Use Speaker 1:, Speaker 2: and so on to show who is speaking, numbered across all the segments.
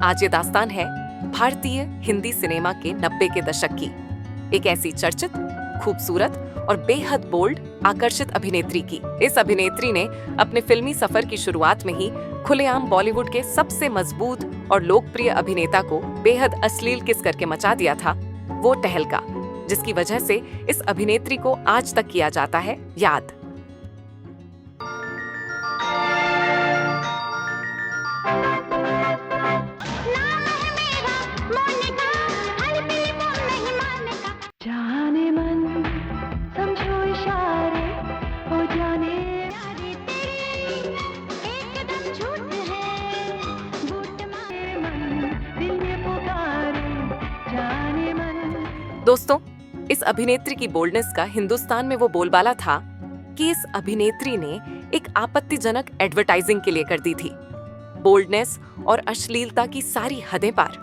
Speaker 1: आज ये दास्तान है भारतीय हिंदी सिनेमा के 90 के दशक की एक ऐसी चर्चित, खूबसूरत और बेहद बोल्ड, आकर्षित अभिनेत्री की। इस अभिनेत्री ने अपने फिल्मी सफर की शुरुआत में ही खुलेआम बॉलीवुड के सबसे मजबूत और लोकप्रिय अभिनेता को बेहद अश्लील किस करके मचा दिया था, वो टहलका, जिसकी वजह से इस अभिनेत्री को आज तक किया जाता है याद। दोस्तों, इस अभिनेत्री की बोल्डनेस का हिंदुस्तान में वो बोलबाला था कि इस अभिनेत्री ने एक आपत्तिजनक एडवर्टाइजिंग के लिए कर दी थी। बोल्डनेस और अश्लीलता की सारी हदें पार।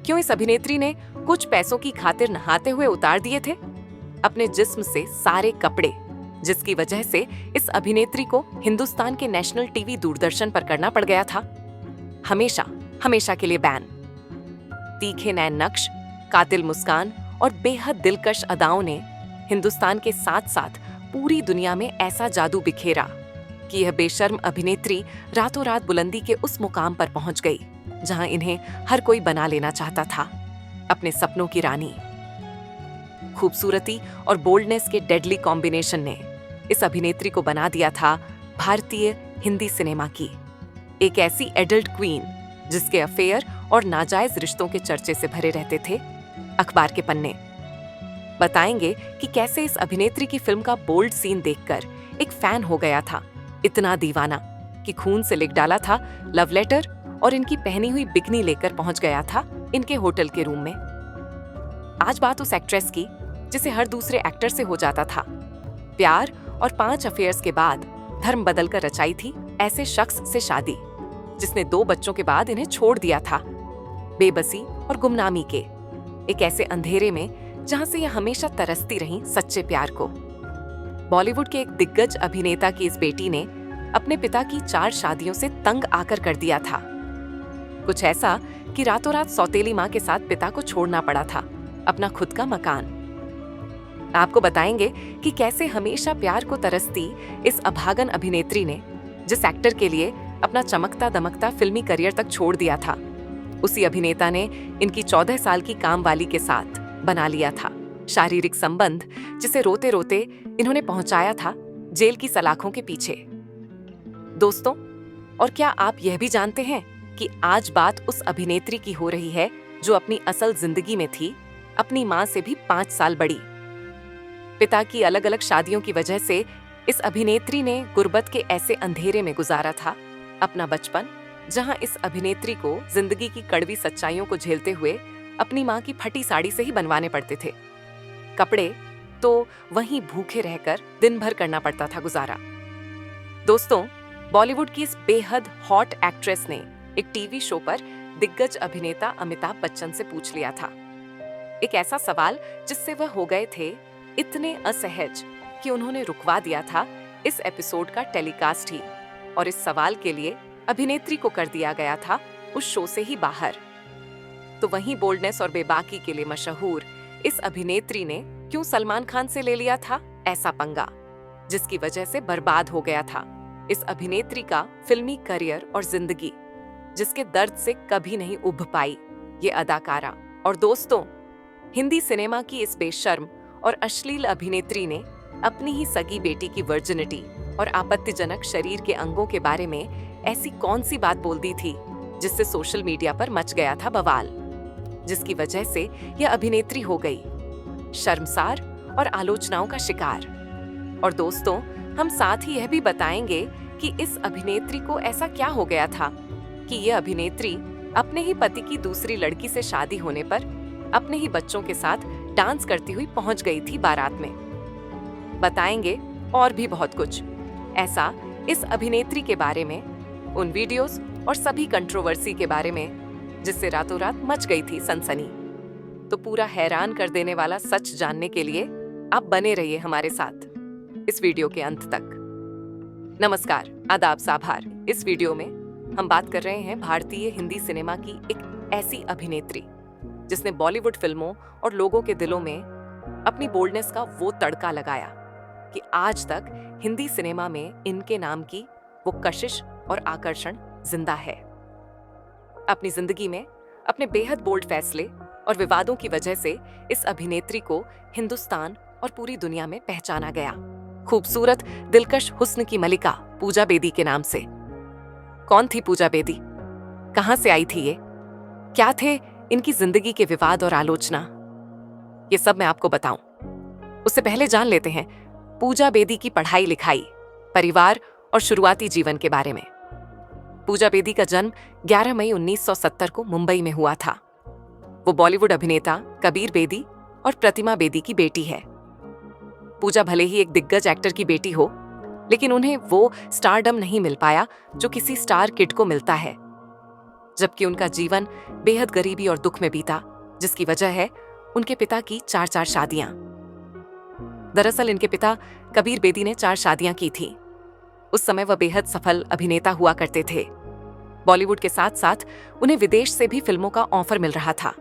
Speaker 1: क्यों इस अभिनेत्री ने कुछ पैसों की खातिर नहाते हुए उतार दिए थे अपने जिस्म से सारे कपड़े, जिसकी वजह से इस अभिनेत्री को हिंदुस्तान के नेशनल टीवी दूरदर्शन पर करना पड़ गया था हमेशा हमेशा के लिए बैन। तीखे नैन नक्श, कातिल मुस्कान और बेहद दिलकश अदाओं ने हिंदुस्तान के साथ साथ पूरी दुनिया में ऐसा जादू बिखेरा कि यह बेशर्म अभिनेत्री रातों रात बुलंदी के उस मुकाम पर पहुंच गई जहां इन्हें हर कोई बना लेना चाहता था अपने सपनों की रानी। खूबसूरती और बोल्डनेस के डेडली कॉम्बिनेशन ने इस अभिनेत्री को बना दिया था भारतीय हिंदी सिनेमा की एक ऐसी एडल्ट क्वीन जिसके अफेयर और नाजायज रिश्तों के चर्चे से भरे रहते थे अखबार के पन्ने। बताएंगे कि कैसे इस अभिनेत्री की फिल्म का बोल्ड सीन देखकर एक फैन हो गया था, इतना दीवाना कि खून से लिख डाला था लव लेटर और इनकी पहनी हुई बिकनी लेकर पहुंच गया था इनके होटल के रूम में। आज बात उस एक्ट्रेस की जिसे हर दूसरे एक्टर से हो जाता था प्यार और 5 अफेयर्स के बाद धर्म बदलकर रचाई थी ऐसे शख्स से शादी जिसने 2 बच्चों के बाद इन्हें छोड़ दिया था बेबसी और गुमनामी के एक ऐसे अंधेरे में जहां से यह हमेशा तरसती रही सच्चे प्यार को। बॉलीवुड के एक दिग्गज अभिनेता की इस बेटी ने अपने पिता की 4 शादियों से तंग आकर कर दिया था कुछ ऐसा कि रातों रात सौतेली मां के साथ पिता को छोड़ना पड़ा था अपना खुद का मकान। आपको बताएंगे कि कैसे हमेशा प्यार को तरसती इस अभागन अभिनेत्री ने जिस एक्टर के लिए अपना चमकता दमकता फिल्मी करियर तक छोड़ दिया था, उसी अभिनेता ने इनकी 14 साल की कामवाली के साथ बना लिया था शारीरिक संबंध, जिसे रोते रोते इन्होंने पहुंचाया था जेल की सलाखों के पीछे। दोस्तों, और क्या आप यह भी जानते हैं कि आज बात उस अभिनेत्री की हो रही है जो अपनी असल जिंदगी में थी अपनी मां से भी 5 साल बड़ी। पिता की अलग अलग शादियों की वजह से इस अभिनेत्री ने गुर्बत के ऐसे अंधेरे में गुजारा था अपना बचपन, जहां इस अभिनेत्री को जिंदगी की कड़वी सच्चाइयों को झेलते हुए अपनी मां की फटी साड़ी से ही बनवाने पड़ते थे। कपड़े तो वहीं भूखे रहकर दिन भर करना पड़ता था गुजारा। दोस्तों, बॉलीवुड की इस बेहद हॉट एक्ट्रेस ने एक टीवी शो पर दिग्गज अभिनेता अमिताभ बच्चन से पूछ लिया था एक ऐसा सवाल जिससे वह हो गए थे इतने असहज कि उन्होंने रुकवा दिया था इस एपिसोड का टेलीकास्ट ही, और इस सवाल के लिए अभिनेत्री को कर दिया गया था उस शो से ही बाहर। तो वहीं बोल्डनेस और बेबाकी के लिए मशहूर इस अभिनेत्री ने क्यों सलमान खान से ले लिया था ऐसा पंगा, जिसकी वजह से बर्बाद हो गया था इस अभिनेत्री का फिल्मी करियर और जिंदगी, जिसके दर्द से कभी नहीं उभ पाई ये अदाकारा। और दोस्तों, हिंदी सिनेमा की इस बेशर्म और अश्लील अभिनेत्री ने अपनी ही सगी बेटी की वर्जिनिटी और आपत्तिजनक शरीर के अंगों के बारे में ऐसी कौन सी बात बोल दी थी जिससे सोशल मीडिया पर मच गया था बवाल, जिसकी वजह से यह अभिनेत्री हो गई शर्मसार और आलोचनाओं का शिकार। और दोस्तों, हम साथ ही यह भी बताएंगे कि इस अभिनेत्री को ऐसा क्या हो गया था कि यह अभिनेत्री अपने ही पति की दूसरी लड़की से शादी होने पर अपने ही बच्चों के साथ डांस करती हुई पहुंच गई थी बारात में। बताएंगे और भी बहुत कुछ ऐसा इस अभिनेत्री के बारे में, उन वीडियोस और सभी कंट्रोवर्सी के बारे में जिससे रातों रात मच गई थी सनसनी। तो पूरा हैरान कर देने वाला सच जानने के लिए आप बने रहिए हमारे साथ इस वीडियो के अंत तक। नमस्कार, आदाब, साभार। इस वीडियो में हम बात कर रहे हैं भारतीय हिंदी सिनेमा की एक ऐसी अभिनेत्री जिसने बॉलीवुड फिल्मों और लोगों के दिलों में अपनी बोल्डनेस का वो तड़का लगाया कि आज तक हिंदी सिनेमा में इनके नाम की वो कशिश और आकर्षण जिंदा है। अपनी जिंदगी में अपने बेहद बोल्ड फैसले और विवादों की वजह से इस अभिनेत्री को हिंदुस्तान और पूरी दुनिया में पहचाना गया। खूबसूरत दिलकश हुस्न की मलिका पूजा बेदी के नाम से। कौन थी पूजा बेदी? कहां से आई थी ये? क्या थे इनकी जिंदगी के विवाद और आलोचना? ये सब मैं आपको बताऊं। उससे पहले जान लेते हैं पूजा बेदी की पढ़ाई लिखाई, परिवार और शुरुआती जीवन के बारे में। पूजा बेदी का जन्म 11 मई 1970 को मुंबई में हुआ था। वो बॉलीवुड अभिनेता कबीर बेदी और प्रतिमा बेदी की बेटी है। पूजा भले ही एक दिग्गज एक्टर की बेटी हो, लेकिन उन्हें वो स्टारडम नहीं मिल पाया जो किसी स्टार किड को मिलता है। जबकि उनका जीवन बेहद गरीबी और दुख में बीता, जिसकी वजह है उनके पिता की 4 शादियां। दरअसल इनके पिता कबीर बेदी ने 4 शादियां की थी। उस समय वह बेहद सफल अभिनेता हुआ करते थे। बॉलीवुड के साथ साथ उन्हें विदेश से भी फिल्मों का ऑफर मिल रहा था,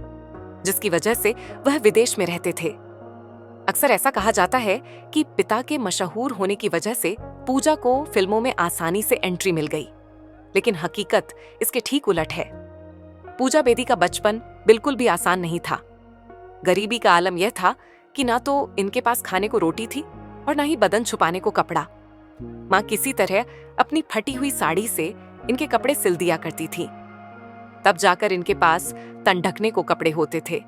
Speaker 1: जिसकी वजह से वह विदेश में रहते थे। अक्सर ऐसा कहा जाता है कि पिता के मशहूर होने की वजह से पूजा को फिल्मों में आसानी से एंट्री मिल गई, लेकिन हकीकत इसके ठीक उलट है। पूजा बेदी का बचपन बिल्कुल भी आसान नहीं था। गरीबी का आलम यह था कि ना तो इनके पास खाने को रोटी थी और ना ही बदन छुपाने को कपड़ा। माँ किसी तरह अपनी फटी हुई साड़ी से इनके कपड़े सिल दिया करती थी, तब जाकर इनके पास तन ढकने को कपड़े होते थे।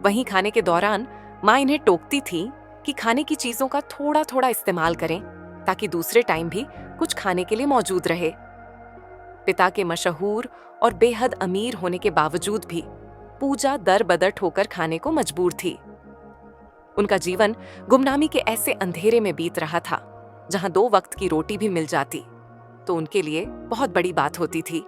Speaker 1: वहीं खाने के दौरान माँ इन्हें टोकती थी कि खाने की चीजों का थोड़ा थोड़ा इस्तेमाल करें ताकि दूसरे टाइम भी कुछ खाने के लिए मौजूद रहे। पिता के मशहूर और बेहद अमीर होने के बावजूद भी पूजा दर बदर ठोकर खाने को मजबूर थी। उनका जीवन गुमनामी के ऐसे अंधेरे में बीत रहा था जहां 2 वक्त की रोटी भी मिल जाती तो उनके लिए बहुत बड़ी बात होती थी।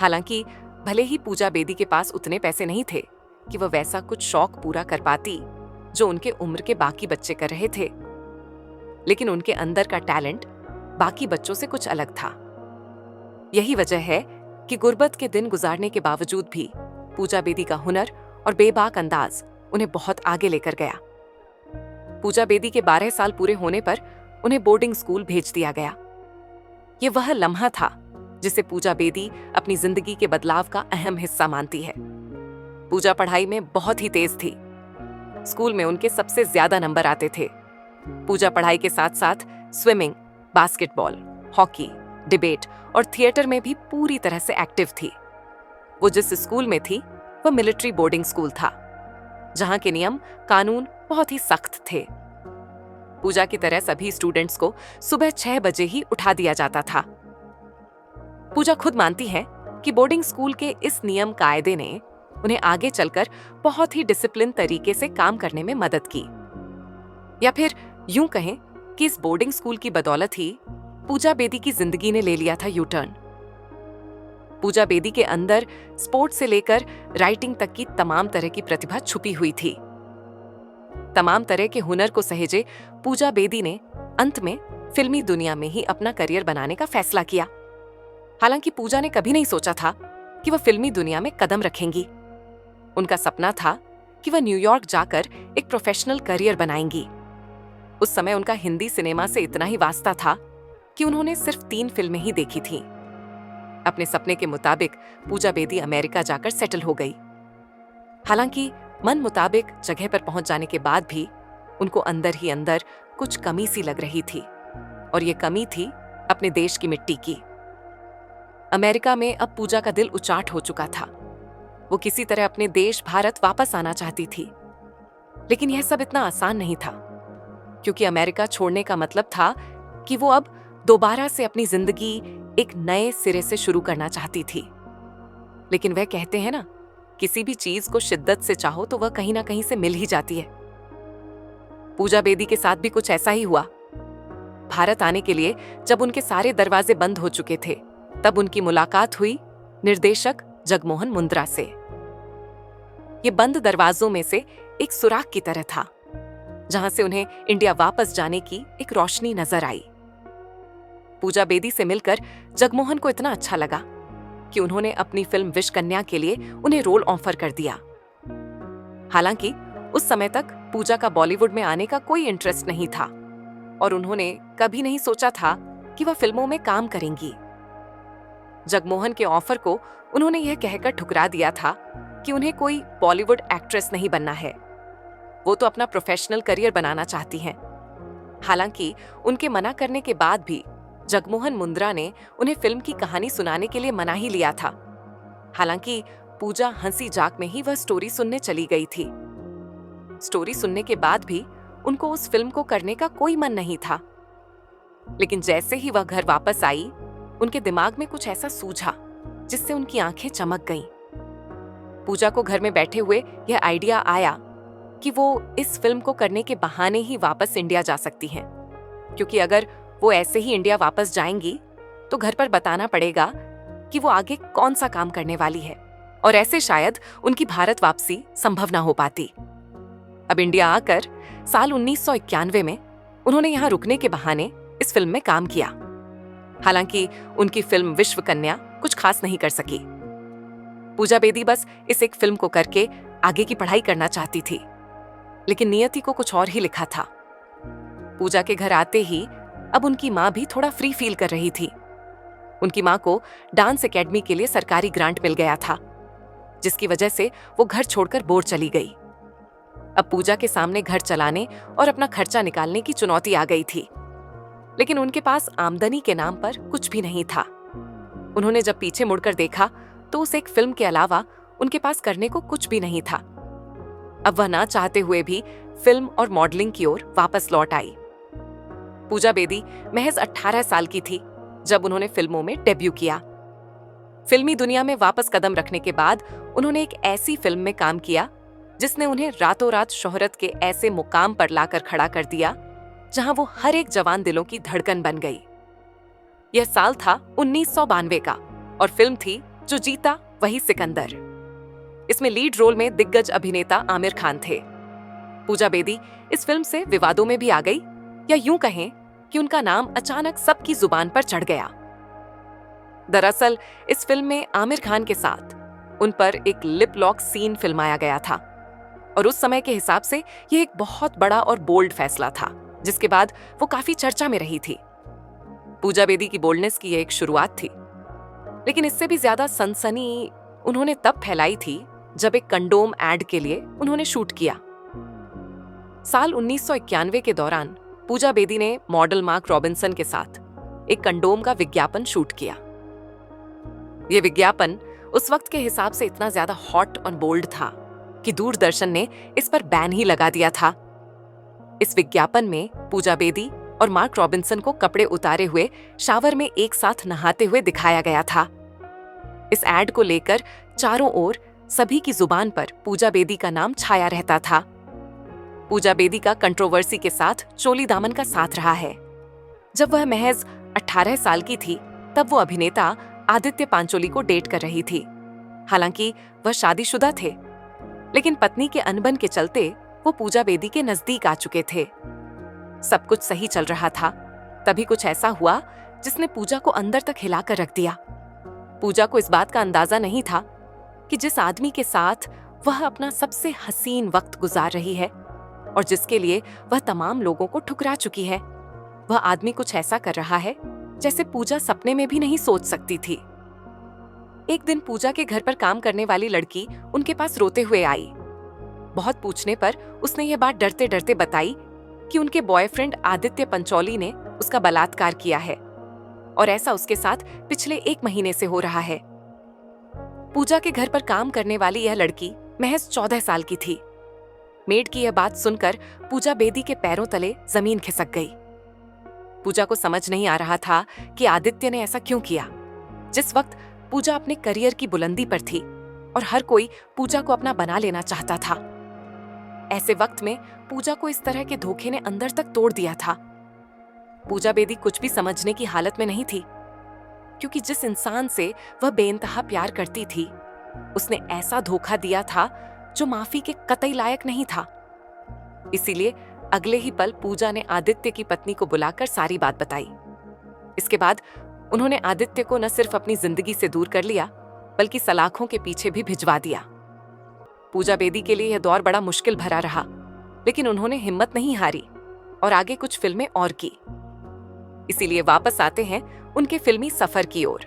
Speaker 1: हालांकि भले ही पूजा बेदी के पास उतने पैसे नहीं थे कि वह वैसा कुछ शौक पूरा कर पाती जो उनके उम्र के बाकी बच्चे कर रहे थे, लेकिन उनके अंदर का टैलेंट बाकी बच्चों से कुछ अलग था। यही वजह है कि गुर्बत के दिन गुजारने के बावजूद भी पूजा बेदी का हुनर और बेबाक अंदाज उन्हें बहुत आगे लेकर गया। पूजा बेदी के 12 साल पूरे होने पर उन्हें बोर्डिंग स्कूल भेज दिया गया। ये वह लम्हा था जिसे पूजा बेदी अपनी जिंदगी के बदलाव का अहम हिस्सा मानती है। पूजा पढ़ाई में बहुत ही तेज थी। स्कूल में उनके सबसे ज्यादा नंबर आते थे। पूजा पढ़ाई के साथ साथ स्विमिंग, बास्केटबॉल, हॉकी, डिबेट और थिएटर में भी पूरी तरह से एक्टिव थी। वो जिस स्कूल में थी वह मिलिट्री बोर्डिंग स्कूल था, जहां के नियम कानून बहुत ही सख्त थे। पूजा की तरह सभी स्टूडेंट्स को सुबह 6 बजे ही उठा दिया जाता था। पूजा खुद मानती है कि बोर्डिंग स्कूल के इस नियम कायदे ने उन्हें आगे चलकर बहुत ही डिसिप्लिन तरीके से काम करने में मदद की। या फिर यूं कहें कि इस बोर्डिंग स्कूल की बदौलत ही पूजा बेदी की जिंदगी ने ले लिया था यू टर्न। पूजा बेदी के अंदर स्पोर्ट्स से लेकर राइटिंग तक की तमाम तरह की प्रतिभा छुपी हुई थी। तमाम तरह के हुनर को सहेजे पूजा बेदी ने अंत में फिल्मी दुनिया में ही अपना करियर बनाने का फैसला किया। हालांकि पूजा ने कभी नहीं सोचा था कि वह फिल्मी दुनिया में कदम रखेंगी। उनका सपना था कि वह न्यूयॉर्क जाकर एक प्रोफेशनल करियर बनाएंगी। उस समय उनका हिंदी सिनेमा से इतना ही वास्ता था कि उन्होंने सिर्फ 3 फिल्में ही देखी थीं। अपने सपने के मुताबिक पूजा बेदी अमेरिका जाकर सेटल हो गई। हालांकि मन मुताबिक जगह पर पहुंच जाने के बाद भी उनको अंदर ही अंदर कुछ कमी सी लग रही थी, और ये कमी थी अपने देश की मिट्टी की। अमेरिका में अब पूजा का दिल उचाट हो चुका था। वो किसी तरह अपने देश भारत वापस आना चाहती थी, लेकिन यह सब इतना आसान नहीं था, क्योंकि अमेरिका छोड़ने का मतलब था कि वो अब दोबारा से अपनी जिंदगी एक नए सिरे से शुरू करना चाहती थी। लेकिन वह कहते हैं ना, किसी भी चीज को शिद्दत से चाहो तो वह कहीं ना कहीं से मिल ही जाती है। पूजा बेदी के साथ भी कुछ ऐसा ही हुआ। भारत आने के लिए जब उनके सारे दरवाजे बंद हो चुके थे, तब उनकी मुलाकात हुई निर्देशक जगमोहन मुंद्रा से। ये बंद दरवाजों में से एक सुराख की तरह था, जहां से उन्हें इंडिया वापस जाने की एक रोशनी नजर आई। पूजा बेदी से मिलकर जगमोहन को इतना अच्छा लगा कि उन्होंने अपनी फिल्म विश कन्या के लिए उन्हें रोल ऑफर कर दिया। हालांकि उस समय तक पूजा का बॉलीवुड में आने का कोई इंटरेस्ट नहीं था और उन्होंने कभी नहीं सोचा था कि वह फिल्मों में काम करेंगी। जगमोहन के ऑफर को उन्होंने यह कहकर ठुकरा दिया था कि उन्हें कोई बॉलीवुड एक्ट्रेस नहीं बनना है, वो तो अपना प्रोफेशनल करियर बनाना चाहती हैं। हालांकि उनके मना करने के बाद भी जगमोहन मुंद्रा ने उन्हें फिल्म की कहानी सुनाने के लिए मना ही लिया था। हालांकि पूजा हंसी जाक में ही वह स्टोरी सुनने चली गई थी। स्टोरी सुनने के बाद भी उनको उस फिल्म को करने का कोई मन नहीं था। लेकिन जैसे ही वह घर वापस आई, उनके दिमाग में कुछ ऐसा सूझा जिससे उनकी आंखें चमक गईं। पूजा को घर में बैठे हुए यह आइडिया आया कि वो इस फिल्म को करने के बहाने ही वापस इंडिया जा सकती हैं, क्योंकि अगर वो ऐसे ही इंडिया वापस जाएंगी तो घर पर बताना पड़ेगा कि वो आगे कौन सा काम करने वाली है और ऐसे शायद उनकी भारत वापसी संभव ना हो पाती। अब इंडिया आकर साल 1991 में उन्होंने यहाँ रुकने के बहाने इस फिल्म में काम किया। हालांकि उनकी फिल्म विश्व कन्या कुछ खास नहीं कर सकी। पूजा बेदी बस इस एक फिल्म को करके आगे की पढ़ाई करना चाहती थी, लेकिन नियति को कुछ और ही लिखा था। पूजा के घर आते ही अब उनकी माँ भी थोड़ा फ्री फील कर रही थी। उनकी माँ को डांस एकेडमी के लिए सरकारी ग्रांट मिल गया था, जिसकी वजह से वो घर छोड़कर बोर चली गई। अब पूजा के सामने घर चलाने और अपना खर्चा निकालने की चुनौती आ गई थी, लेकिन उनके पास आमदनी के नाम पर कुछ भी नहीं था। उन्होंने जब पीछे मुड़कर देखा तो उस एक फिल्म के अलावा उनके पास करने को कुछ भी नहीं था। अब वह ना चाहते हुए भी फिल्म और मॉडलिंग की ओर वापस लौट आई। पूजा बेदी महज 18 साल की थी जब उन्होंने फिल्मों में डेब्यू किया। फिल्मी दुनिया में वापस कदम रखने के बाद उन्होंने एक ऐसी फिल्म में काम किया जिसने उन्हें रातों रात शोहरत के ऐसे मुकाम पर लाकर खड़ा कर दिया जहां वो हर एक जवान दिलों की धड़कन बन गई। यह साल था 1992 का और फिल्म थी जो जीता वही सिकंदर। इसमें लीड रोल में दिग्गज अभिनेता आमिर खान थे। पूजा बेदी इस फिल्म से विवादों में भी आ गई, या यूं कहें कि उनका नाम अचानक सबकी जुबान पर चढ़ गया। दरअसल इस फिल्म में आमिर खान के साथ उन पर एक लिप लॉक सीन फिल्माया गया था और उस समय के हिसाब से यह एक बहुत बड़ा और बोल्ड फैसला था, जिसके बाद वो काफी चर्चा में रही थी। पूजा बेदी की बोल्डनेस की यह एक शुरुआत थी, लेकिन इससे भी ज्यादा सनसनी उन्होंने तब फैलाई थी जब एक कंडोम एड के लिए उन्होंने शूट किया। साल 1991 के दौरान पूजा बेदी ने मॉडल मार्क रॉबिन्सन के साथ एक कंडोम का विज्ञापन शूट किया। यह विज्ञापन उस वक्त के हिसाब से इतना ज्यादा हॉट और बोल्ड था कि दूरदर्शन ने इस पर बैन ही लगा दिया था। इस विज्ञापन में पूजा बेदी और मार्क रॉबिन्सन को कपड़े उतारे हुए शावर में एक साथ नहाते हुए दिखाया गया था। इस एड को लेकर चारों ओर सभी की जुबान पर पूजा बेदी का नाम छाया रहता था। पूजा बेदी का कंट्रोवर्सी के साथ चोली दामन का साथ रहा है। जब वह महज 18 साल की थी तब वो अभिनेता आदित्य पांचोली को डेट कर रही थी। हालांकि वह शादीशुदा थे, लेकिन पत्नी के अनबन के चलते वो पूजा बेदी के नजदीक आ चुके थे। सब कुछ सही चल रहा था, तभी कुछ ऐसा हुआ जिसने पूजा को अंदर तक हिलाकर रख दिया। पूजा को इस बात का अंदाजा नहीं था कि जिस आदमी के साथ वह अपना सबसे हसीन वक्त गुजार रही है और जिसके लिए वह तमाम लोगों को ठुकरा चुकी है, वह आदमी कुछ ऐसा कर रहा है जैसे पूजा सपने में भी नहीं सोच सकती थी। एक दिन पूजा के घर पर काम करने वाली लड़की उनके पास रोते हुए आई। बहुत पूछने पर उसने यह बात डरते डरते बताई कि उनके बॉयफ्रेंड आदित्य पंचौली ने उसका बलात्कार किया है और ऐसा उसके साथ पिछले 1 महीने से हो रहा है। पूजा के घर पर काम करने वाली यह लड़की महज 14 साल की थी। मेड की यह बात सुनकर पूजा बेदी के पैरों तले जमीन खिसक गई। पूजा को समझ नहीं आ रहा था कि आदित्य ने ऐसा क्यों किया। जिस वक्त पूजा अपने करियर की बुलंदी पर थी और हर कोई पूजा को अपना बना लेना चाहता था, ऐसे वक्त में पूजा को इस तरह के धोखे ने अंदर तक तोड़ दिया था। पूजा बेदी कुछ भी समझने की हालत में नहीं थी, क्योंकि जिस इंसान से वह बेइंतहा प्यार करती थी उसने ऐसा धोखा दिया था जो माफी के कतई लायक नहीं था। इसीलिए अगले ही पल पूजा ने आदित्य की पत्नी को बुलाकर सारी बात बताई। इसके बाद उन्होंने आदित्य को न सिर्फ अपनी जिंदगी से दूर कर लिया, बल्कि सलाखों के पीछे भी भिजवा दिया। पूजा बेदी के लिए यह दौर बड़ा मुश्किल भरा रहा, लेकिन उन्होंने हिम्मत नहीं हारी और आगे कुछ फिल्में और की। इसीलिए वापस आते हैं उनके फिल्मी सफर की ओर।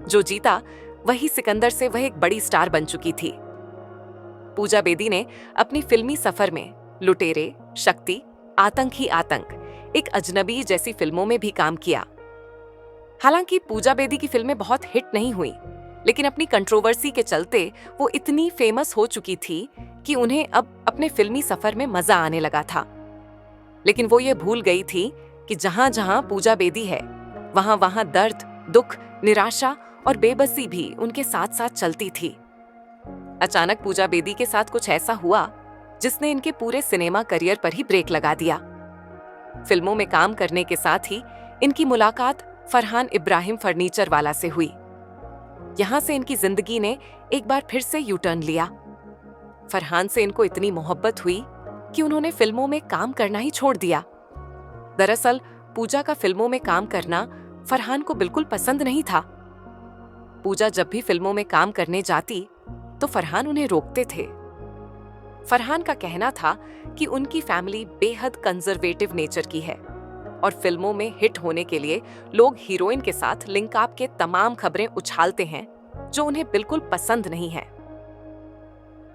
Speaker 1: जो जीता वही सिकंदर से वह एक बड़ी स्टार बन चुकी थी। पूजा बेदी ने अपनी फिल्मी सफर में लुटेरे, शक्ति, आतंक ही आतंक, एक अजनबी जैसी फिल्मों में भी काम किया। हालांकि पूजा बेदी की फिल्में बहुत हिट नहीं हुई, लेकिन अपनी कंट्रोवर्सी के चलते वो इतनी फेमस हो चुकी थी कि उन्हें अब अपने फिल्मी सफर में मजा आने लगा था। लेकिन वो ये भूल गई थी कि जहां जहां पूजा बेदी है, वहां वहां दर्द, दुख, निराशा और बेबसी भी उनके साथ साथ चलती थी। अचानक पूजा बेदी के साथ कुछ ऐसा हुआ जिसने इनके पूरे सिनेमा करियर पर ही ब्रेक लगा दिया। फिल्मों में काम करने के साथ ही इनकी मुलाकात फरहान इब्राहिम फर्नीचर वाला से हुई। यहां से इनकी जिंदगी ने एक बार फिर से यू टर्न लिया। फरहान से इनको इतनी मोहब्बत हुई कि उन्होंने फिल्मों में काम करना ही छोड़ दिया। दरअसल पूजा का फिल्मों में काम करना फरहान को बिल्कुल पसंद नहीं था। पूजा जब भी फिल्मों में काम करने जाती तो फरहान उन्हें रोकते थे। फरहान का कहना था कि उनकी फैमिली बेहद कंजर्वेटिव नेचर की है और फिल्मों में हिट होने के लिए लोग हीरोइन के साथ लिंक अप के तमाम खबरें उछालते हैं जो उन्हें बिल्कुल पसंद नहीं है।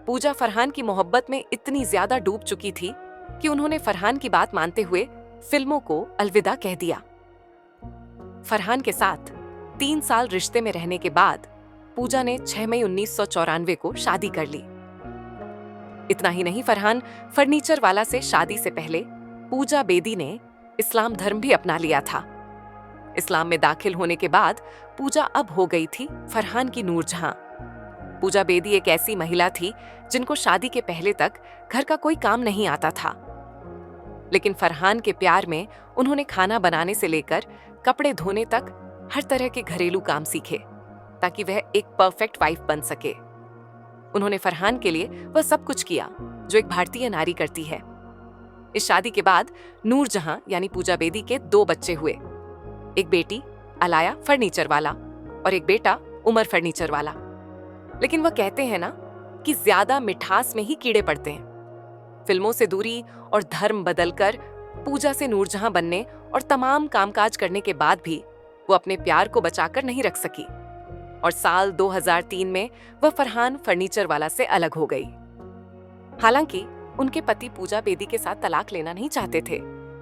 Speaker 1: पूजा फरहान की मोहब्बत में इतनी ज्यादा डूब चुकी थी कि उन्होंने फरहान की बात मानते हुए फिल्मों को अलविदा कह दिया। फरहान के साथ 3 साल रिश्ते में रहने के बाद पूजा ने 6 मई 1994 को शादी कर ली। इतना ही नहीं, फरहान फर्नीचर वाला से शादी से पहले पूजा बेदी ने इस्लाम धर्म भी अपना लिया था। इस्लाम में दाखिल होने के बाद पूजा अब हो गई थी फरहान की नूरजहां। पूजा बेदी एक ऐसी महिला थी जिनको शादी के पहले तक घर का कोई काम नहीं आता था, लेकिन फरहान के प्यार में उन्होंने खाना बनाने से लेकर कपड़े धोने तक हर तरह के घरेलू काम सीखे ताकि वह एक परफेक्ट वाइफ बन सके। उन्होंने फरहान के लिए वह सब कुछ किया जो एक भारतीय नारी करती है। इस शादी के बाद नूरजहां यानी पूजा बेदी के 2 बच्चे हुए, एक बेटी अलाया फर्नीचर वाला और एक बेटा उमर फर्नीचर वाला। लेकिन वह कहते हैं ना कि ज्यादा मिठास में ही कीड़े पड़ते हैं। फिल्मों से दूरी और धर्म बदलकर पूजा से नूरजहां बनने और तमाम कामकाज करने के बाद भी वो अपने प्यार को बचाकर नहीं रख सकी और साल 2003 में वह फरहान फर्नीचर वाला से अलग हो गई। हालांकि उनके पति पूजा बेदी के साथ तलाक लेना नहीं चाहते थे,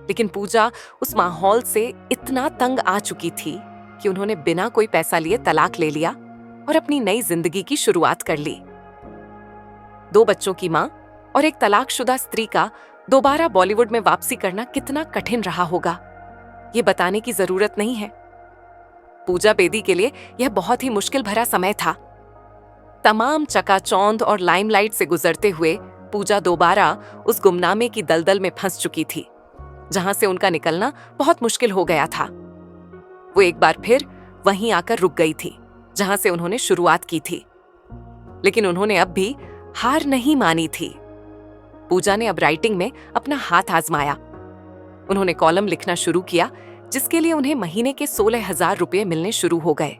Speaker 1: लेकिन पूजा उस माहौल से इतना तंग आ चुकी थी कि उन्होंने बिना कोई पैसा लिए तलाक ले लिया और अपनी नई जिंदगी की शुरुआत कर ली। 2 बच्चों की मां और एक तलाकशुदा स्त्री का दोबारा बॉलीवुड में वापसी करना कितना कठिन रहा होगा, ये बताने की जरूरत नहीं है। पूजा बेदी के लिए यह बहुत ही मुश्किल भरा समय था। तमाम चकाचौंध और लाइमलाइट से गुजरते हुए पूजा दोबारा उस गुमनामे की दलदल में फंस चुकी थी, जहां से उनका निकलना बहुत मुश्किल हो गया था। वो एक बार फिर वहीं आकर रुक गई थी जहां से उन्होंने शुरुआत की थी, लेकिन उन्होंने अब भी हार नहीं मानी थी। पूजा ने अब राइटिंग में अपना हाथ आजमाया। उन्होंने कॉलम लिखना शुरू किया, जिसके लिए उन्हें महीने के 16,000 रुपये मिलने शुरू हो गए।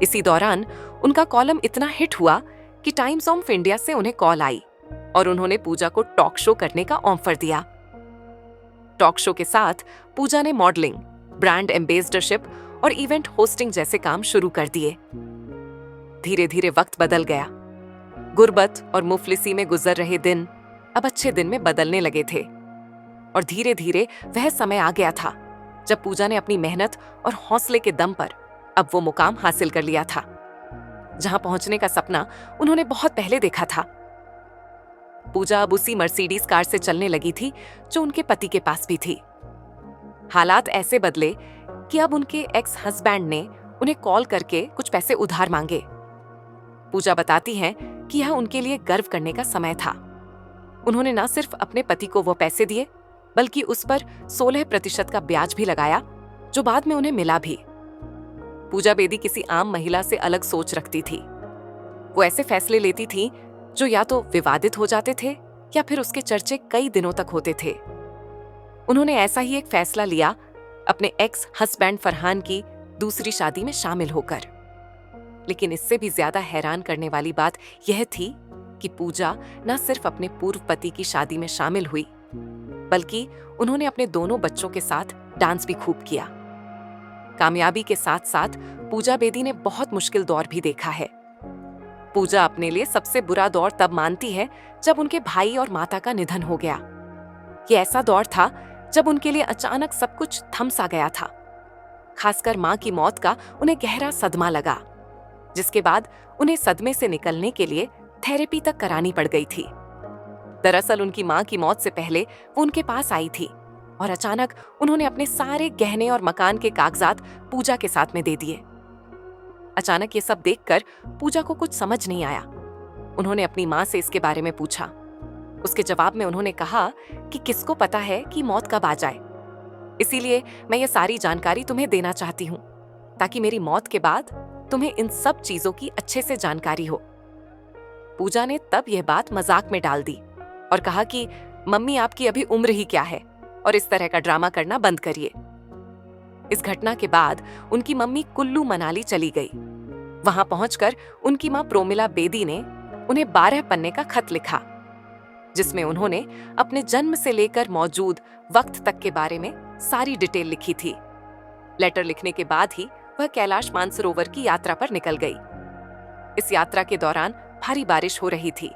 Speaker 1: इसी दौरान उनका कॉलम इतना हिट हुआ कि टाइम्स ऑफ इंडिया से उन्हें कॉल आई और उन्होंने पूजा को टॉक शो करने का ऑफर दिया। टॉक शो के साथ पूजा ने मॉडलिंग, ब्रांड एम्बेसडरशिप और इवेंट होस्टिंग जैसे काम शुरू कर दिए। धीरे धीरे वक्त बदल गया। गुर्बत और मुफलिसी में गुजर रहे दिन अब अच्छे दिन में बदलने लगे थे और धीरे धीरे वह समय आ गया था जब पूजा ने अपनी मेहनत और हौसले के दम पर अब वो मुकाम हासिल कर लिया था जहां पहुंचने का सपना उन्होंने बहुत पहले देखा था। पूजा अब उसी मर्सिडीज कार से चलने लगी थी जो उनके पति के पास भी थी। हालात ऐसे बदले कि अब उनके एक्स हस्बैंड ने उन्हें कॉल करके कुछ पैसे उधार मांगे। पूजा बताती हैं कि यह उनके लिए गर्व करने का समय था। उन्होंने न सिर्फ अपने पति को वो पैसे दिए, बल्कि उस पर 16% का ब्याज भी लगाया, जो बाद में उन्हें मिला भी। पूजा बेदी किसी आम महिला से अलग सोच रखती थी। वो ऐसे फैसले लेती थी जो या तो विवादित हो जाते थे या फिर उसके चर्चे कई दिनों तक होते थे। उन्होंने ऐसा ही एक फैसला लिया अपने एक्स हस्बैंड फरहान की दूसरी शादी में शामिल होकर। लेकिन इससे भी ज्यादा हैरान करने वाली बात यह थी कि पूजा न सिर्फ अपने पूर्व पति की शादी में शामिल हुई, बल्कि उन्होंने अपने दोनों बच्चों के साथ डांस भी खूब किया। कामयाबी के साथ साथ पूजा बेदी ने बहुत मुश्किल दौर भी देखा है। पूजा अपने लिए सबसे बुरा दौर तब मानती है जब उनके भाई और माता का निधन हो गया। ये ऐसा दौर था जब उनके लिए अचानक सब कुछ थम सा गया था। खासकर मां की मौत का उन्हें गहरा सदमा लगा, जिसके बाद उन्हें सदमे से निकलने के लिए थेरेपी तक करानी पड़ गई थी। दरअसल उनकी मां की मौत से पहले वो उनके पास आई थी और अचानक उन्होंने अपने सारे गहने और मकान के कागजात पूजा के साथ में दे दिए। अचानक ये सब देखकर पूजा को कुछ समझ नहीं आया। उन्होंने अपनी मां से इसके बारे में पूछा। उसके जवाब में उन्होंने कहा कि किसको पता है कि मौत कब आ जाए, इसीलिए मैं ये सारी जानकारी तुम्हें देना चाहती हूँ ताकि मेरी मौत के बाद तुम्हें इन सब चीजों की अच्छे से जानकारी हो। पूजा ने तब यह बात मजाक में डाल दी और कहा कि मम्मी आपकी अभी उम्र ही क्या है और इस तरह का ड्रामा करना बंद करिए। इस घटना के बाद उनकी मम्मी कुल्लू मनाली चली गई। वहां पहुंचकर उनकी मां प्रोमिला बेदी ने उन्हें 12 पन्ने का खत लिखा, जिसमें उन्होंने अपने जन्म से लेकर मौजूद वक्त तक के बारे में सारी डिटेल लिखी थी। लेटर लिखने के बाद ही वह कैलाश मानसरोवर की यात्रा पर निकल गई। इस यात्रा के दौरान भारी बारिश हो रही थी।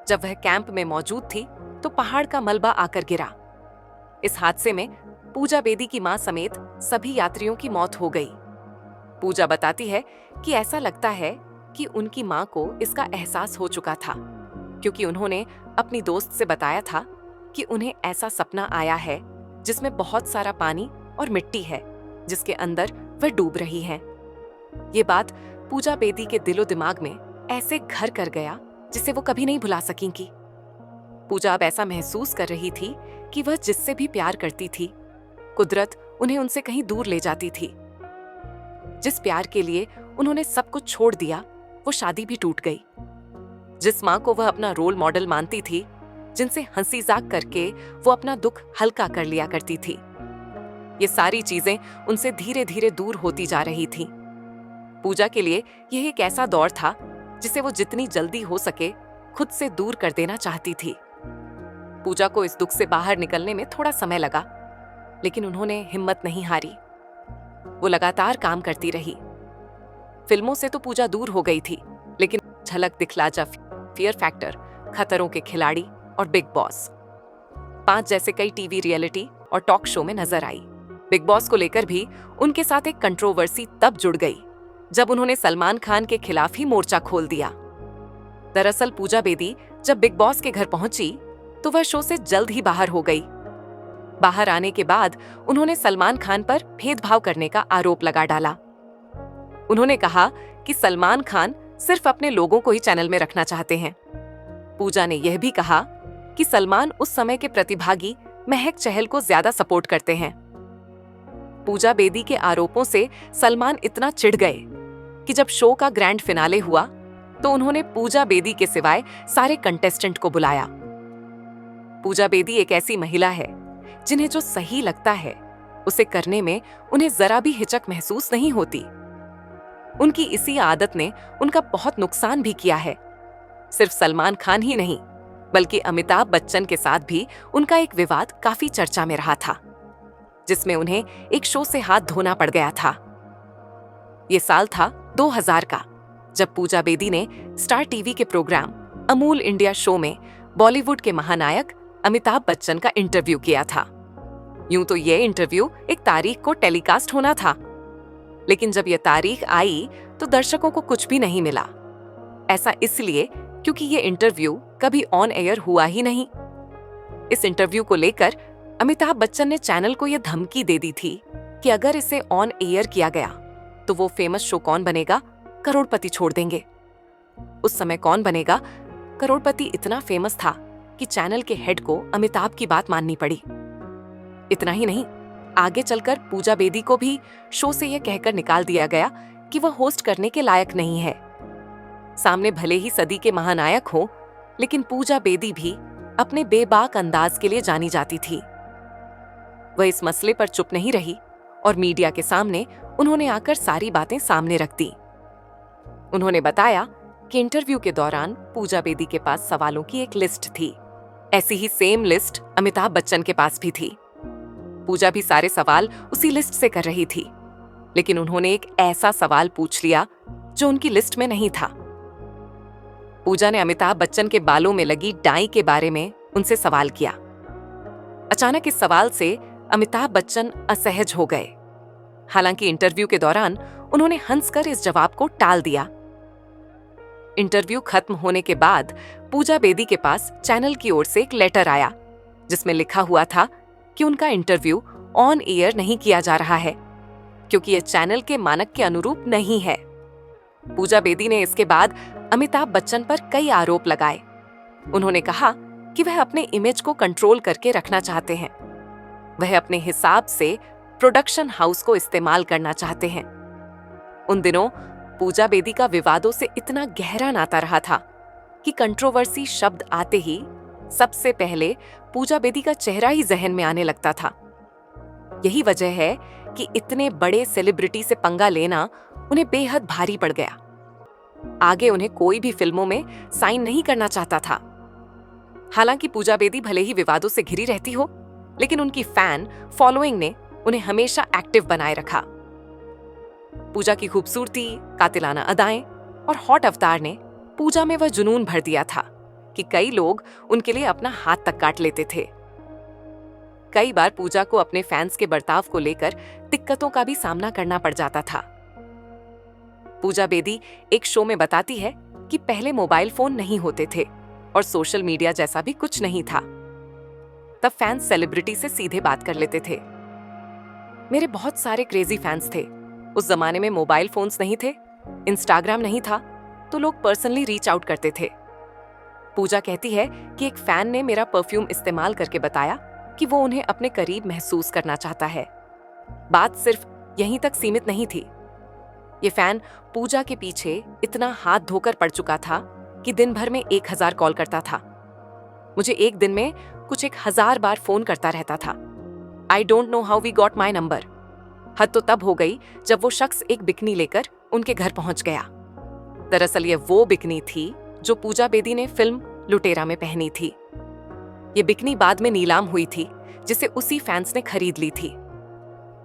Speaker 1: जब वह कैंप में मौजूद थी तो पहाड़ का मलबा आकर गिरा। इस हादसे में पूजा बेदी की मां समेत सभी यात्रियों की मौत हो गई। पूजा बताती है कि ऐसा लगता है कि उनकी मां को इसका एहसास हो चुका था, क्योंकि उन्होंने अपनी दोस्त से बताया था कि उन्हें ऐसा सपना आया है जिसमें बहुत सारा पानी और मिट्टी है, जिसके अंदर वह डूब रही हैं। ये बात पूजा बेदी के दिलो दिमाग में ऐसे घर कर गया जिसे वो कभी नहीं भुला सकेंगी। पूजा अब ऐसा महसूस कर रही थी कि वह जिससे भी प्यार करती थी, कुदरत उन्हें उनसे कहीं दूर ले जाती थी। जिस प्यार के लिए उन्होंने सब कुछ छोड़ दिया, वो शादी भी टूट गई। जिस मां को वह अपना रोल मॉडल मानती थी, जिनसे हंसी जाक करके वो अपना दुख हल्का कर लिया करती थी, ये सारी चीजें उनसे धीरे धीरे दूर होती जा रही थी। पूजा के लिए यह एक ऐसा दौर था जिसे वो जितनी जल्दी हो सके खुद से दूर कर देना चाहती थी। पूजा को इस दुख से बाहर निकलने में थोड़ा समय लगा, लेकिन उन्होंने हिम्मत नहीं हारी। वो लगातार काम करती रही। फिल्मों से तो पूजा दूर हो गई थी, लेकिन झलक दिखला जा, फियर फैक्टर, खतरों के खिलाड़ी और बिग बॉस 5 जैसे कई टीवी रियलिटी और टॉक शो में नजर आई। बिग बॉस को लेकर भी उनके साथ एक कंट्रोवर्सी तब जुड़ गई जब उन्होंने सलमान खान के खिलाफ ही मोर्चा खोल दिया। दरअसल पूजा बेदी जब बिग बॉस के घर पहुंची तो वह शो से जल्द ही बाहर हो गई। बाहर आने के बाद उन्होंने सलमान खान पर भेदभाव करने का आरोप लगा डाला। उन्होंने कहा कि सलमान खान सिर्फ अपने लोगों को ही चैनल में रखना चाहते हैं। पूजा ने यह भी कहा कि सलमान उस समय के प्रतिभागी महक चहल को ज्यादा सपोर्ट करते हैं। पूजा बेदी के आरोपों से सलमान इतना चिढ़ गए कि जब शो का ग्रैंड फिनाले हुआ तो उन्होंने पूजा बेदी के सिवाय सारे कंटेस्टेंट को बुलाया। पूजा बेदी एक ऐसी महिला है जिन्हें जो सही लगता है उसे करने में उन्हें जरा भी हिचक महसूस नहीं होती। उनकी इसी आदत ने उनका बहुत नुकसान भी किया है। सिर्फ सलमान खान ही नहीं, बल्कि अमिताभ बच्चन के साथ भी उनका एक विवाद काफी चर्चा में रहा था, जिसमें उन्हें एक शो से हाथ धोना पड़ गया था। ये साल था 2000 का, जब पूजा बेदी ने स्टार टीवी के प्रोग्राम अमूल इंडिया शो में बॉलीवुड के महानायक अमिताभ बच्चन का इंटरव्यू किया था। यूं तो यह इंटरव्यू एक तारीख को टेलीकास्ट होना था, लेकिन जब यह तारीख आई तो दर्शकों को कुछ भी नहीं मिला। ऐसा इसलिए क्योंकि यह इंटरव्यू कभी ऑन एयर हुआ ही नहीं। इस इंटरव्यू को लेकर अमिताभ बच्चन ने चैनल को यह धमकी दे दी थी कि अगर इसे ऑन एयर किया गया तो वो फेमस शो कौन बनेगा करोड़पति छोड़ देंगे। उस समय कौन बनेगा करोड़पति इतना फेमस था कि चैनल के हेड को अमिताभ की बात माननी पड़ी। इतना ही नहीं, आगे चलकर पूजा बेदी को भी शो से यह कहकर निकाल दिया गया कि वह होस्ट करने के लायक नहीं है। सामने भले ही सदी के महानायक हो, लेकिन पूजा बेदी भी अपने बेबाक अंदाज के लिए जानी जाती थी। वह इस मसले पर चुप नहीं रही और मीडिया के सामने उन्होंने आकर सारी बातें सामने रख दी। उन्होंने बताया कि इंटरव्यू के दौरान पूजा बेदी के पास सवालों की एक लिस्ट थी। ऐसी ही सेम लिस्ट अमिताभ बच्चन के पास भी थी। पूजा भी सारे सवाल उसी लिस्ट से कर रही थी, लेकिन उन्होंने एक ऐसा सवाल पूछ लिया जो उनकी लिस्ट में नहीं था। पूजा ने अमिताभ बच्चन के बालों में लगी डाई के बारे में उनसे सवाल किया। अचानक इस सवाल से अमिताभ बच्चन असहज हो गए। हालांकि इंटरव्यू के दौरान उन्होंने हंसकर इस जवाब को टाल दिया। इंटरव्यू खत्म होने के बाद पूजा बेदी के पास चैनल की ओर से एक लेटर आया जिसमें लिखा हुआ था कि उनका इंटरव्यू ऑन एयर नहीं किया जा रहा है क्योंकि यह चैनल के मानक के अनुरूप नहीं है। पूजा बेदी ने इसके बाद अमिताभ बच्चन पर कई आरोप लगाए। उन्होंने कहा कि वह अपने इमेज को कंट्रोल करके रखना चाहते हैं। वह अपने हिसाब से प्रोडक्शन हाउस को इस्तेमाल करना चाहते हैं। उन दिनों पूजा बेदी का विवादों से इतना गहरा नाता रहा था कि कंट्रोवर्सी शब्द आते ही सबसे पहले पूजा बेदी का चेहरा ही जहन में आने लगता था। यही वजह है कि इतने बड़े सेलिब्रिटी से पंगा लेना उन्हें बेहद भारी पड़ गया। आगे उन्हें कोई भी फिल्मों में साइन नहीं करना चाहता था। हालांकि पूजा बेदी भले ही विवादों से घिरी रहती हो, लेकिन उनकी फैन फॉलोइंग ने उन्हें हमेशा एक्टिव बनाए रखा। पूजा की खूबसूरती, कातिलाना अदाएं और हॉट अवतार ने पूजा में वह जुनून भर दिया था कि कई लोग उनके लिए अपना हाथ तक काट लेते थे। कई बार पूजा को अपने फैंस के बर्ताव को लेकर दिक्कतों का भी सामना करना पड़ जाता था। पूजा बेदी एक शो में बताती है कि पहले मोबाइल फोन नहीं होते थे और सोशल मीडिया जैसा भी कुछ नहीं था। तब फैंस सेलिब्रिटी से सीधे बात कर लेते थे। मेरे बहुत सारे क्रेजी फैंस थे। उस जमाने में मोबाइल फोन्स नहीं थे, इंस्टाग्राम नहीं था, तो लोग पर्सनली रीच आउट करते थे। पूजा कहती है कि एक फैन ने मेरा परफ्यूम इस्तेमाल करके बताया कि वो उन्हें अपने करीब महसूस करना चाहता है। बात सिर्फ यहीं तक सीमित नहीं थी। ये फैन पूजा के पीछे इतना हाथ धोकर पड़ चुका था कि दिन भर में 1000 कॉल करता था। मुझे एक दिन में कुछ 1000 बार फोन करता रहता था। I don't know how we got my number. हद तो तब हो गई जब वो शख्स एक बिकनी लेकर उनके घर पहुंच गया। दरअसल ये वो बिकनी थी जो पूजा बेदी ने फिल्म लुटेरा में पहनी थी। ये बिकनी बाद में नीलाम हुई थी, जिसे उसी फैंस ने खरीद ली थी।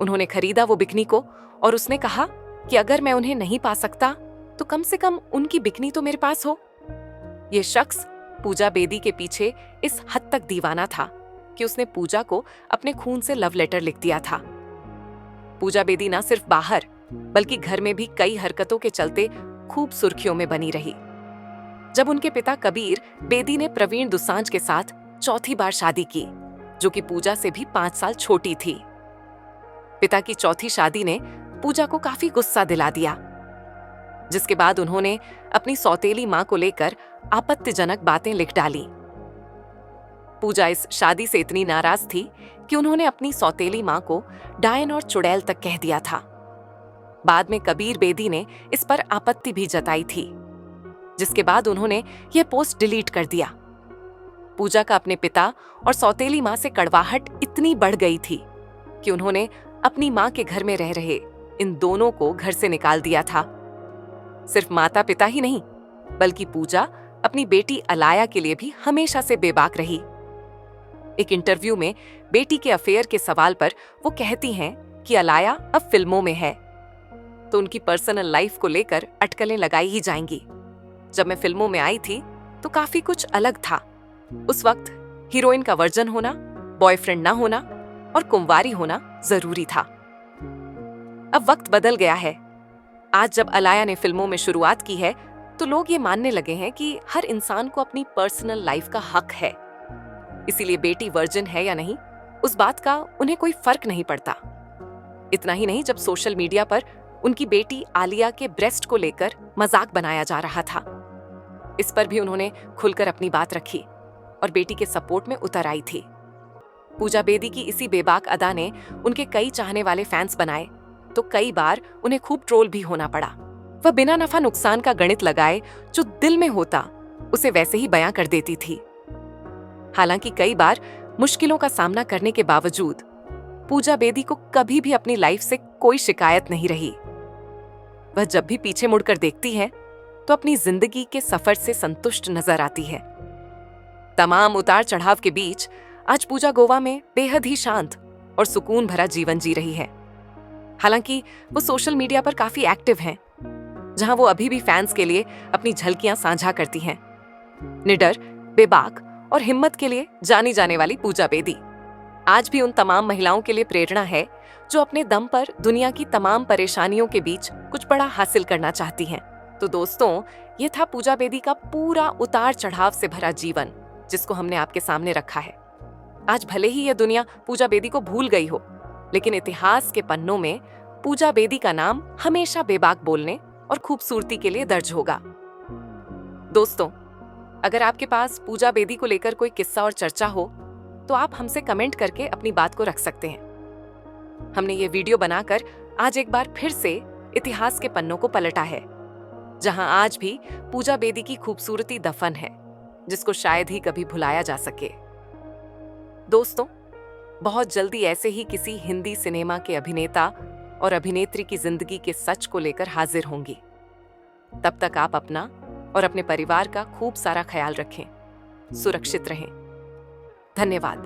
Speaker 1: उन्होंने खरीदा वो बिकनी को और उसने कहा कि अगर मैं उन्हें नहीं पा सकता तो कम से कम उनकी बिकनी तो मेरे पास हो। ये शख्स पूजा बेदी के पीछे इस हद तक दीवाना था कि उसने पूजा को अपने खून से लव लेटर लिख दिया था। पूजा बेदी न सिर्फ बाहर बल्कि घर में भी कई हरकतों के चलते खूब सुर्खियों में बनी रही। जब उनके पिता कबीर बेदी ने प्रवीण दुसांझ के साथ चौथी बार शादी की, जो कि पूजा से भी 5 साल छोटी थी। पिता की चौथी शादी ने पूजा को काफी गुस्सा दिला दिया, जिसके बाद उन्होंने अपनी सौतेली मां को लेकर आपत्तिजनक बातें लिख डाली। पूजा इस शादी से इतनी नाराज थी कि उन्होंने अपनी सौतेली मां को डायन और चुड़ैल तक कह दिया था। बाद में कबीर बेदी ने इस पर आपत्ति भी जताई थी, जिसके बाद उन्होंने यह पोस्ट डिलीट कर दिया। पूजा का अपने पिता और सौतेली मां से कड़वाहट इतनी बढ़ गई थी कि उन्होंने अपनी मां के घर में रह रहे इन दोनों को घर से निकाल दिया था। सिर्फ माता पिता ही नहीं, बल्कि पूजा अपनी बेटी अलाया के लिए भी हमेशा से बेबाक रही। एक इंटरव्यू में बेटी के अफेयर के सवाल पर वो कहती हैं कि अलाया अब फिल्मों में है, तो उनकी पर्सनल लाइफ को लेकर अटकलें लगाई ही जाएंगी। जब मैं फिल्मों में आई थी तो काफी कुछ अलग था। उस वक्त हीरोइन का वर्जन होना, बॉयफ्रेंड ना होना और कुंवारी होना जरूरी था। अब वक्त बदल गया है। आज जब अलाया ने फिल्मों में शुरुआत की है तो लोग ये मानने लगे हैं कि हर इंसान को अपनी पर्सनल लाइफ का हक है। इसीलिए बेटी वर्जिन है या नहीं, उस बात का उन्हें कोई फर्क नहीं पड़ता। इतना ही नहीं, जब सोशल मीडिया पर उनकी बेटी आलिया के ब्रेस्ट को लेकर मजाक बनाया जा रहा था, इस पर भी उन्होंने खुलकर अपनी बात रखी और बेटी के सपोर्ट में उतर आई थी। पूजा बेदी की इसी बेबाक अदा ने उनके कई चाहने वाले फैंस बनाए, तो कई बार उन्हें खूब ट्रोल भी होना पड़ा। वह बिना नफा नुकसान का गणित लगाए जो दिल में होता उसे वैसे ही बयां कर देती थी। हालांकि कई बार मुश्किलों का सामना करने के बावजूद पूजा बेदी को कभी भी अपनी लाइफ से कोई शिकायत नहीं रही। वह जब भी पीछे मुड़कर देखती है तो अपनी जिंदगी के सफर से संतुष्ट नजर आती है। तमाम उतार चढ़ाव के बीच आज पूजा गोवा में बेहद ही शांत और सुकून भरा जीवन जी रही है। हालांकि वो सोशल मीडिया पर काफी एक्टिव हैं, जहां वो अभी भी फैंस के लिए अपनी झलकियां साझा करती हैं। निडर, बेबाक और हिम्मत के लिए जानी जाने वाली पूजा बेदी आज भी उन तमाम महिलाओं के लिए प्रेरणा है जो अपने दम पर दुनिया की तमाम परेशानियों के बीच कुछ बड़ा हासिल करना चाहती हैं। तो दोस्तों, ये था पूजा बेदी का पूरा उतार चढ़ाव से भरा जीवन, जिसको हमने आपके सामने रखा है। आज भले ही यह दुनिया पूजा बेदी को भूल गई हो, लेकिन इतिहास के पन्नों में पूजा बेदी का नाम हमेशा बेबाक बोलने और खूबसूरती के लिए दर्ज होगा। दोस्तों, अगर आपके पास पूजा बेदी को लेकर कोई किस्सा और चर्चा हो तो आप हमसे कमेंट करके अपनी बात को रख सकते हैं। हमने ये वीडियो बनाकर आज एक बार फिर से इतिहास के पन्नों को पलटा है, जहां आज भी पूजा बेदी की खूबसूरती दफन है, जिसको शायद ही कभी भुलाया जा सके। दोस्तों, बहुत जल्दी ऐसे ही किसी हिंदी सिनेमा के अभिनेता और अभिनेत्री की जिंदगी के सच को लेकर हाजिर होंगी। तब तक आप अपना और अपने परिवार का खूब सारा ख्याल रखें, सुरक्षित रहें। धन्यवाद।